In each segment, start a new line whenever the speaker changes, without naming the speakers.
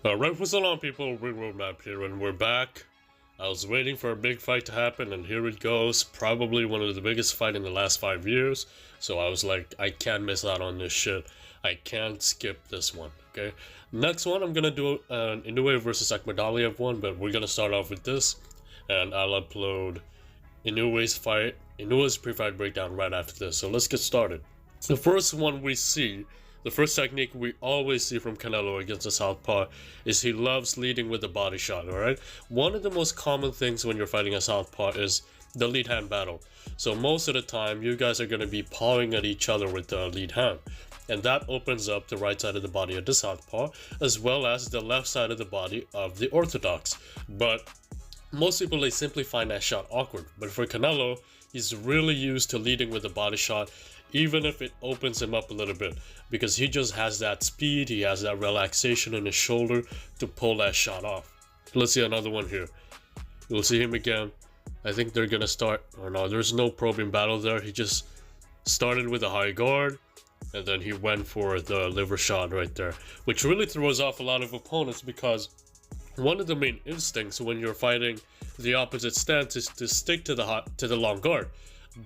Alright, what's going on, people? Map here, and we're back. I was waiting for a big fight to happen, and here it goes. Probably one of the biggest fight in the last 5 years. So I was like, I can't miss out on this shit. I can't skip this one, okay? Next one, I'm gonna do an Inoue versus Akhmadaliev one, but we're gonna start off with this. And I'll upload Inoue's pre-fight breakdown right after this. So let's get started. The first one we see, the first technique we always see from Canelo against a southpaw is he loves leading with the body shot, alright? One of the most common things when you're fighting a southpaw is the lead hand battle. So most of the time, you guys are going to be pawing at each other with the lead hand. And that opens up the right side of the body of the southpaw, as well as the left side of the body of the orthodox. But most people, they simply find that shot awkward. But for Canelo, he's really used to leading with the body shot, even if it opens him up a little bit, because he just has that speed, he has that relaxation in his shoulder to pull that shot off. Let's see another one here. You'll see him again. I think they're gonna start, or no, there's no probing battle there. He just started with a high guard, and then he went for the liver shot right there, which really throws off a lot of opponents, because one of the main instincts when you're fighting the opposite stance is to stick to the long guard.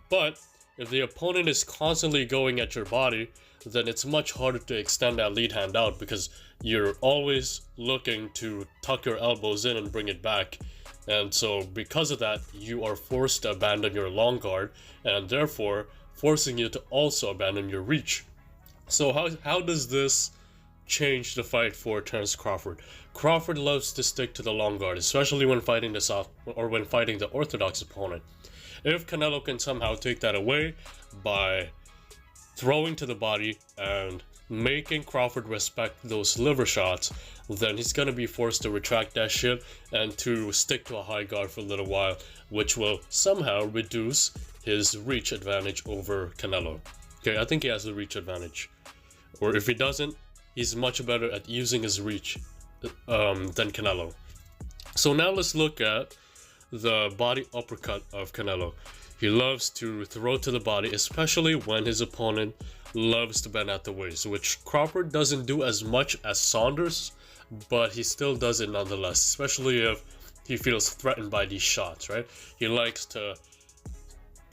But if the opponent is constantly going at your body, then it's much harder to extend that lead hand out, because you're always looking to tuck your elbows in and bring it back. And so because of that, you are forced to abandon your long guard, and therefore forcing you to also abandon your reach. So how does this change the fight for Terence Crawford? Crawford loves to stick to the long guard, especially when fighting the orthodox opponent. If Canelo can somehow take that away by throwing to the body and making Crawford respect those liver shots, then he's going to be forced to retract that shit and to stick to a high guard for a little while, which will somehow reduce his reach advantage over Canelo. Okay, I think he has the reach advantage. Or if he doesn't, he's much better at using his reach than Canelo. So now let's look at the body uppercut of Canelo. He loves to throw to the body, especially when his opponent loves to bend at the waist, which Crawford doesn't do as much as Saunders, but he still does it nonetheless, especially if he feels threatened by these shots, right? He likes to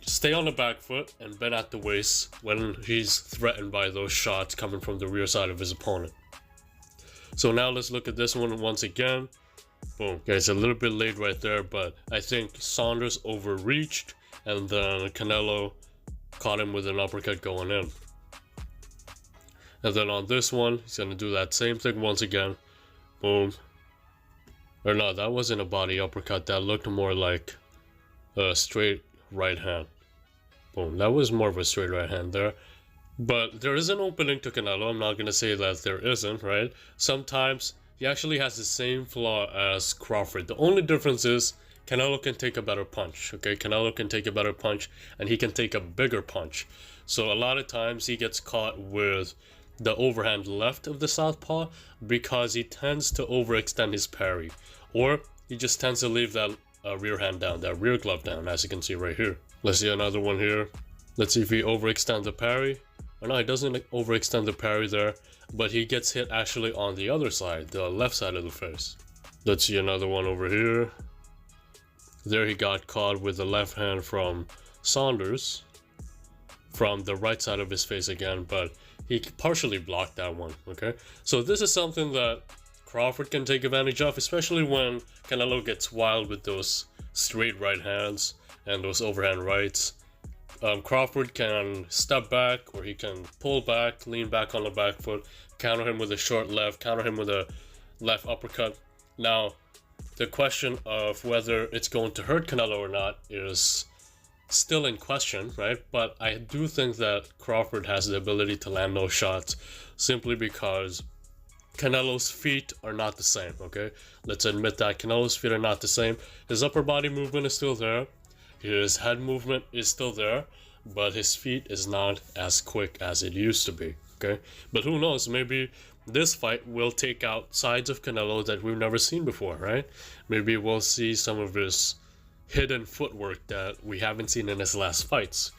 stay on the back foot and bend at the waist when he's threatened by those shots coming from the rear side of his opponent. So now let's look at this one once again. Boom. Okay, it's a little bit late right there, but I think Saunders overreached, and then Canelo caught him with an uppercut going in. And then on this one, he's going to do that same thing once again. Boom. Or no, that wasn't a body uppercut. That looked more like a straight right hand. Boom. That was more of a straight right hand there. But there is an opening to Canelo. I'm not going to say that there isn't, right? Sometimes he actually has the same flaw as Crawford. The only difference is Canelo can take a better punch, okay? Canelo can take a better punch, and he can take a bigger punch. So a lot of times he gets caught with the overhand left of the southpaw because he tends to overextend his parry. Or he just tends to leave that rear hand down, that rear glove down, as you can see right here. Let's see another one here. Let's see if he overextends the parry. Oh no, he doesn't overextend the parry there, but he gets hit actually on the other side, the left side of the face. Let's see another one over here. There he got caught with the left hand from Saunders from the right side of his face again, but he partially blocked that one, okay? So this is something that Crawford can take advantage of, especially when Canelo gets wild with those straight right hands and those overhand rights. Crawford can step back, or he can pull back, lean back on the back foot, counter him with a short left, counter him with a left uppercut. Now, the question of whether it's going to hurt Canelo or not is still in question, right? But I do think that Crawford has the ability to land those shots simply because Canelo's feet are not the same, okay? Let's admit that Canelo's feet are not the same. His upper body movement is still there. His head movement is still there, but his feet is not as quick as it used to be, okay? But who knows, maybe this fight will take out sides of Canelo that we've never seen before, right? Maybe we'll see some of his hidden footwork that we haven't seen in his last fights.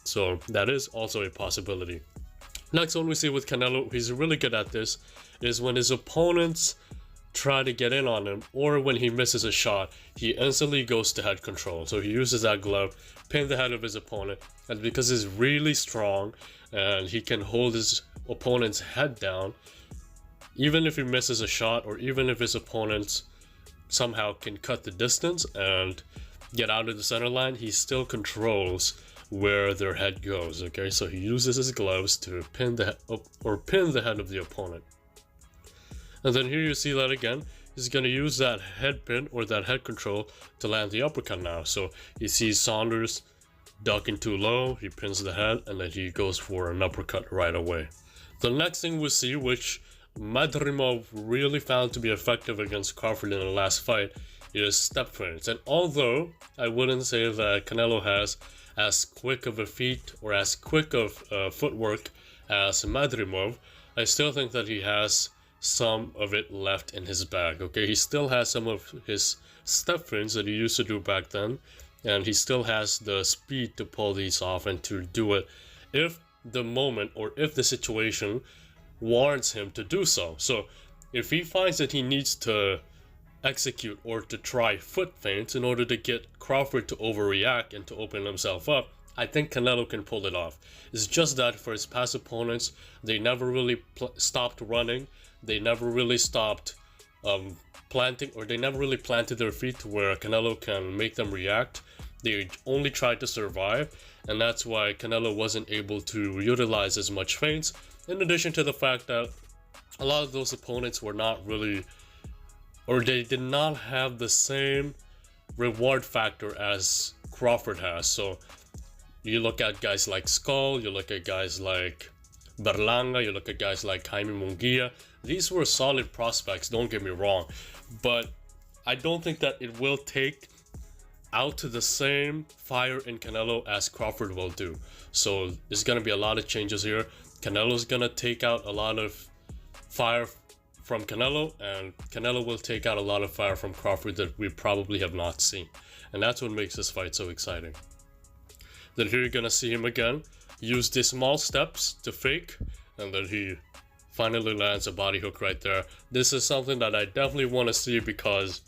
So that is also a possibility. Next one we see with Canelo, he's really good at this, is when his opponents try to get in on him, or when he misses a shot, he instantly goes to head control. So he uses that glove, pin the head of his opponent, and because he's really strong and he can hold his opponent's head down, even if he misses a shot, or even if his opponents somehow can cut the distance and get out of the center line, he still controls where their head goes. Okay, so he uses his gloves to pin the head of the opponent. And then here you see that again, he's going to use that head pin or that head control to land the uppercut now. So you see Saunders ducking too low, he pins the head, and then he goes for an uppercut right away. The next thing we see, which Madrimov really found to be effective against Crawford in the last fight, is step feints. And although I wouldn't say that Canelo has as quick of a feet or as quick of footwork as Madrimov, I still think that he has some of it left in his bag. Okay, he still has some of his step feints that he used to do back then, and he still has the speed to pull these off and to do it if the moment or if the situation warrants him to do so. So if he finds that he needs to execute or to try foot feints in order to get Crawford to overreact and to open himself up, I think Canelo can pull it off. It's just that for his past opponents, they never really stopped running. They never really stopped planting, or they never really planted their feet to where Canelo can make them react. They only tried to survive, and that's why Canelo wasn't able to utilize as much feints, in addition to the fact that a lot of those opponents were not really, or they did not have the same reward factor as Crawford has. So you look at guys like Skull, you look at guys like Berlanga, you look at guys like Jaime Munguia. These were solid prospects, don't get me wrong, but I don't think that it will take out to the same fire in Canelo as Crawford will do. So there's going to be a lot of changes here. Canelo's going to take out a lot of fire from Canelo, and Canelo will take out a lot of fire from Crawford that we probably have not seen. And that's what makes this fight so exciting. Then here you're going to see him again use these small steps to fake, and then he finally lands a body hook right there. This is something that I definitely want to see, because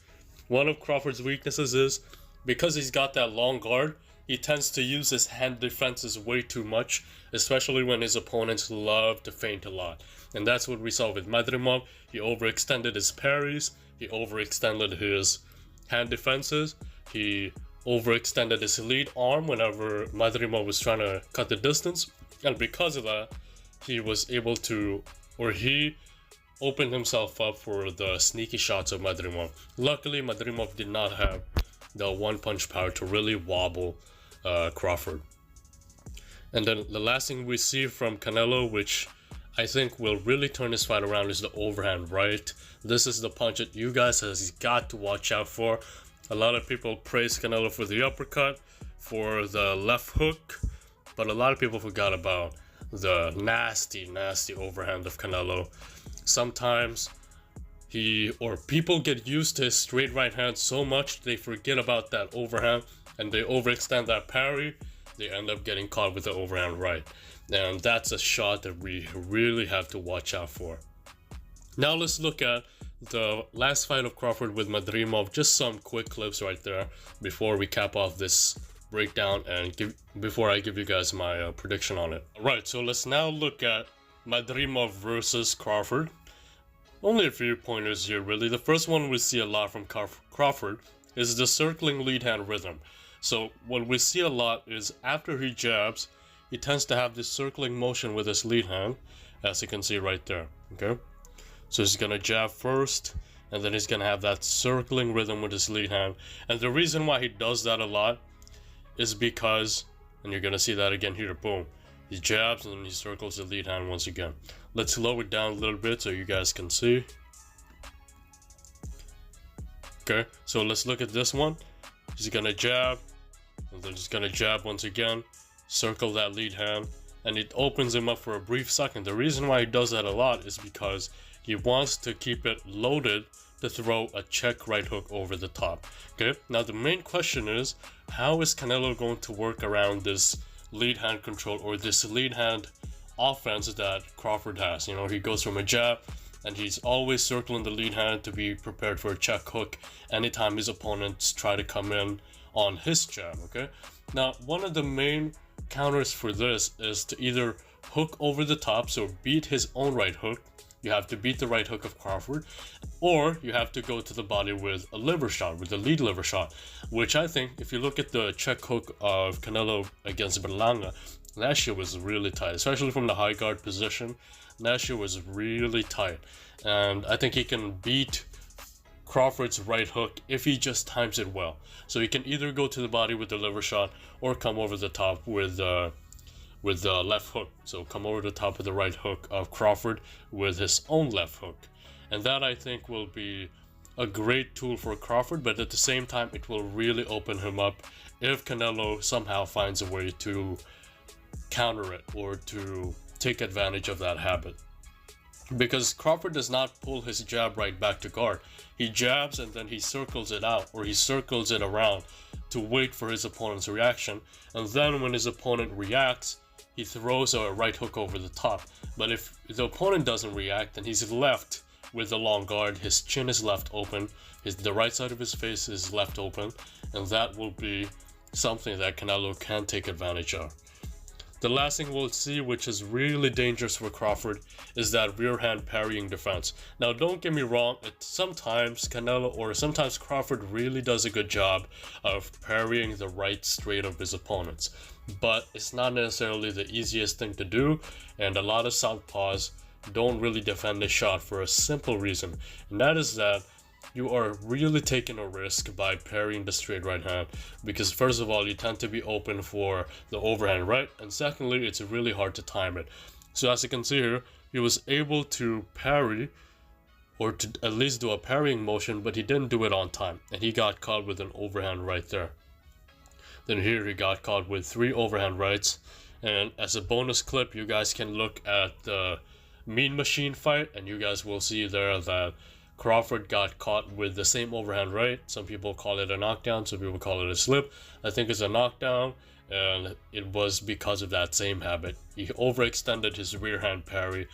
one of Crawford's weaknesses is, because he's got that long guard, he tends to use his hand defenses way too much, especially when his opponents love to feint a lot. And that's what we saw with Madrimov. He overextended his parries, he overextended his hand defenses, he overextended his lead arm whenever Madrimov was trying to cut the distance, and because of that, he was able to, or he opened himself up for the sneaky shots of Madrimov. Luckily, Madrimov did not have the one-punch power to really wobble Crawford. And then the last thing we see from Canelo, which I think will really turn this fight around, is the overhand right. This is the punch that you guys has got to watch out for. A lot of people praise Canelo for the uppercut, for the left hook, but a lot of people forgot about the nasty, nasty overhand of Canelo. Sometimes people get used to his straight right hand so much they forget about that overhand, and they overextend that parry. They end up getting caught with the overhand right, and that's a shot that we really have to watch out for. Now let's look at the last fight of Crawford with Madrimov. Just some quick clips right there before we cap off this breakdown and before I give you guys my prediction on it. Alright, so let's now look at Madrimov versus Crawford. Only a few pointers here really. The first one we see a lot from Crawford is the circling lead hand rhythm. So what we see a lot is after he jabs, he tends to have this circling motion with his lead hand, as you can see right there, okay? So he's gonna jab first, and then he's gonna have that circling rhythm with his lead hand. And the reason why he does that a lot is because, and you're gonna see that again here, boom. He jabs and then he circles the lead hand once again. Let's slow it down a little bit so you guys can see. Okay, so let's look at this one. He's gonna jab, and then he's gonna jab once again, circle that lead hand, and it opens him up for a brief second. The reason why he does that a lot is because he wants to keep it loaded to throw a check right hook over the top. Okay, now the main question is, how is Canelo going to work around this lead hand control, or this lead hand offense that Crawford has? You know, he goes from a jab, and he's always circling the lead hand to be prepared for a check hook anytime his opponents try to come in on his jab, okay? Now, one of the main counters for this is to either hook over the top, so beat his own right hook. You have to beat the right hook of Crawford, or you have to go to the body with a liver shot, with the lead liver shot, which I think, if you look at the check hook of Canelo against Berlanga, that shit was really tight, especially from the high guard position. That shit was really tight, and I think he can beat Crawford's right hook if he just times it well. So he can either go to the body with the liver shot or come over the top with the left hook. So come over the top of the right hook of Crawford with his own left hook. And that, I think, will be a great tool for Crawford, but at the same time it will really open him up if Canelo somehow finds a way to counter it or to take advantage of that habit. Because Crawford does not pull his jab right back to guard. He jabs and then he circles it out, or he circles it around to wait for his opponent's reaction. And then when his opponent reacts, he throws a right hook over the top. But if the opponent doesn't react, then he's left with the long guard. His chin is left open. The right side of his face is left open. And that will be something that Canelo can take advantage of. The last thing we'll see, which is really dangerous for Crawford, is that rear hand parrying defense. Now, don't get me wrong, sometimes Canelo or sometimes Crawford really does a good job of parrying the right straight of his opponents. But it's not necessarily the easiest thing to do, and a lot of southpaws don't really defend this shot for a simple reason, and that is that you are really taking a risk by parrying the straight right hand, because first of all, you tend to be open for the overhand right, and secondly, it's really hard to time it. So as you can see here, he was able to parry, or to at least do a parrying motion, but he didn't do it on time, and he got caught with an overhand right there. Then here he got caught with 3 overhand rights, and as a bonus clip, you guys can look at the Mean Machine fight, and you guys will see there that Crawford got caught with the same overhand right. Some people call it a knockdown, some people call it a slip. I think it's a knockdown, and it was because of that same habit. He overextended his rear hand parry,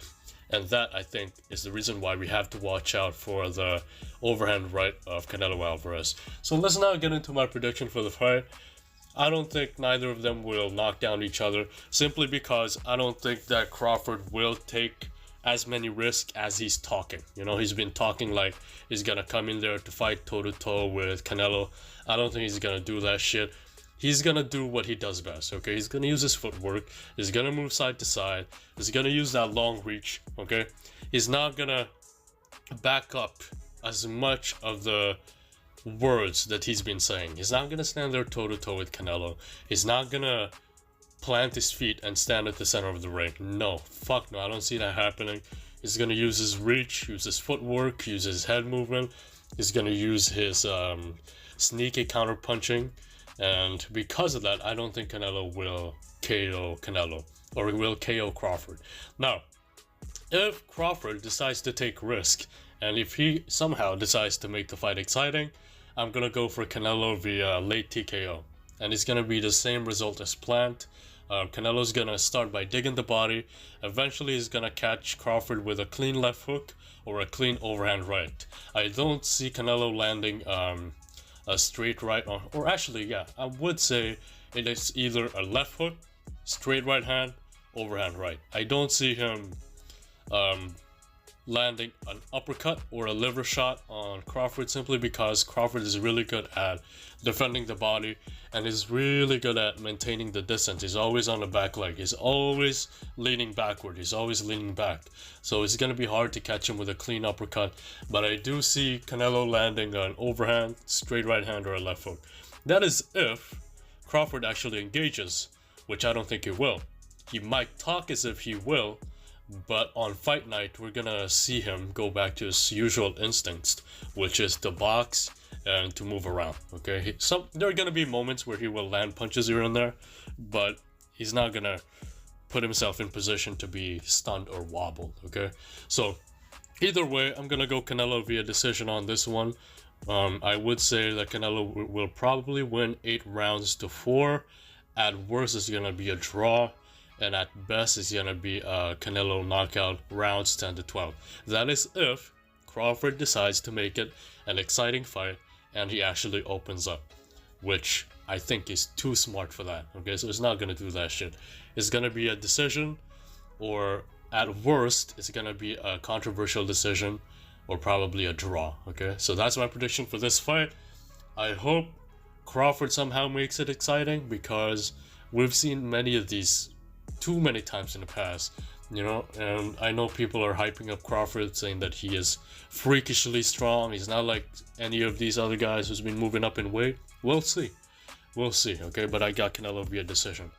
and that, I think, is the reason why we have to watch out for the overhand right of Canelo Alvarez. So let's now get into my prediction for the fight. I don't think neither of them will knock down each other, simply because I don't think that Crawford will take as many risks as he's talking. You know, he's been talking like he's gonna come in there to fight toe-to-toe with Canelo. I don't think he's gonna do that shit. He's gonna do what he does best, okay? He's gonna use his footwork. He's gonna move side to side. He's gonna use that long reach, okay? He's not gonna back up as much of the words that he's been saying. He's not gonna stand there toe-to-toe with Canelo. He's not gonna plant his feet and stand at the center of the ring. No, fuck no, I don't see that happening. He's gonna use his reach, use his footwork, use his head movement. He's gonna use his sneaky counter punching, and because of that, I don't think Canelo will KO Canelo, or he will KO Crawford. Now, if Crawford decides to take risk, and if he somehow decides to make the fight exciting, I'm gonna go for Canelo via late TKO, and it's gonna be the same result as planned. Canelo's gonna start by digging the body. Eventually he's gonna catch Crawford with a clean left hook or a clean overhand right. I don't see Canelo landing a straight right, or actually, yeah, I would say it is either a left hook, straight right hand, overhand right. I don't see him landing an uppercut or a liver shot on Crawford, simply because Crawford is really good at defending the body and is really good at maintaining the distance. He's always on the back leg. He's always leaning backward. He's always leaning back. So it's going to be hard to catch him with a clean uppercut. But I do see Canelo landing an overhand, straight right hand, or a left hook. That is if Crawford actually engages, which I don't think he will. He might talk as if he will, but on fight night, we're gonna see him go back to his usual instincts, which is to box and to move around, okay? There are gonna be moments where he will land punches here and there, but he's not gonna put himself in position to be stunned or wobbled, okay? So, either way, I'm gonna go Canelo via decision on this one. I would say that Canelo will probably win 8 rounds to 4. At worst, it's gonna be a draw. and at best it's gonna be a Canelo knockout rounds 10 to 12. That is if Crawford decides to make it an exciting fight and he actually opens up, which I think is too smart for that. Okay, so it's not gonna do that shit. It's gonna be a decision, or at worst, it's gonna be a controversial decision, or probably a draw. Okay, so that's my prediction for this fight. I hope Crawford somehow makes it exciting, because we've seen many of these too many times in the past, you know, and I know people are hyping up Crawford, saying that he is freakishly strong. He's not like any of these other guys who's been moving up in weight. We'll see, okay, but I got Canelo via decision.